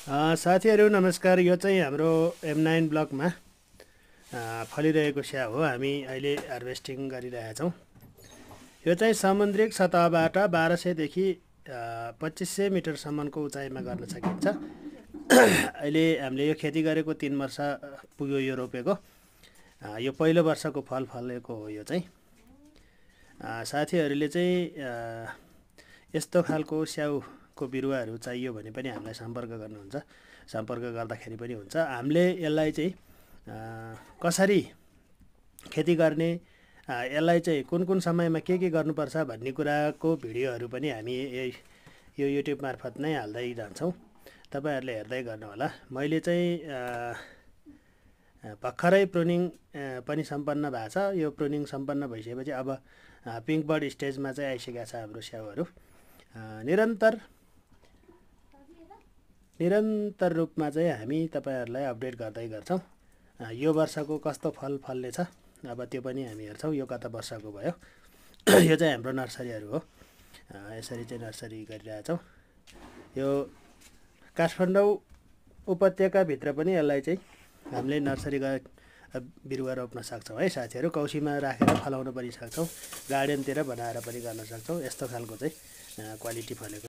साथीहरू नमस्कार। यो चाहिँ हाम्रो M9 ब्लकमा फलिरहेको स्याउ हो। हामी अहिले हार्भेस्टिङ गरिरहेका छौँ। यो चाहिँ समुद्रिक सतहबाट 1200 देखि 2500 मिटरसम्मको उचाइमा गर्न सकिन्छ। अहिले हामीले यो खेती गरेको 3 वर्ष पुग्यो यो रोपेको। यो पहिलो वर्षको फल फलेको हो। यो चाहिँ साथीहरूले चाहिँ यस्तो खालको स्याउको बिरुवाहरू चाहियो भने पनि हामीलाई सम्पर्क गर्नुहुन्छ। सम्पर्क गर्दाखेरि पनि हुन्छ। हामीले यसलाई चाहिँ कसरी खेती गर्ने, यसलाई चाहिँ कुन कुन समयमा के गर्नुपर्छ भन्ने कुराको भिडियोहरू पनि हामी यो युट्युब मार्फत नै हाल्दै जान्छौँ। तपाईहरुले हेर्दै गर्नुहोला। मैले चाहिँ भर्खरै प्रुनिङ पनि सम्पन्न भएको छ। यो प्रुनिङ सम्पन्न भइसकेपछि अब पिङ्क बड स्टेजमा चाहिँ आइसकेका छ हाम्रो स्याउहरू। निरन्तर रूपमा चाहिँ हामी तपाईहरुलाई अपडेट गर्दै गर्छौँ। यो वर्षको कस्तो फल फल्ने छ अब त्यो पनि हामी हेर्छौँ। यो गत वर्षको भयो। यो चाहिँ हाम्रो नर्सरीहरू हो। यसरी चाहिँ नर्सरी गरिरहेछौँ। यो काठमाडौँ उपत्यकाभित्र पनि यसलाई चाहिँ हामीले नर्सरी बिरुवा रोप्न सक्छौँ है साथीहरू। कौसीमा राखेर फलाउन पनि सक्छौँ। गार्डनतिर बनाएर पनि गर्न सक्छौँ। यस्तो खालको चाहिँ क्वालिटी फलेको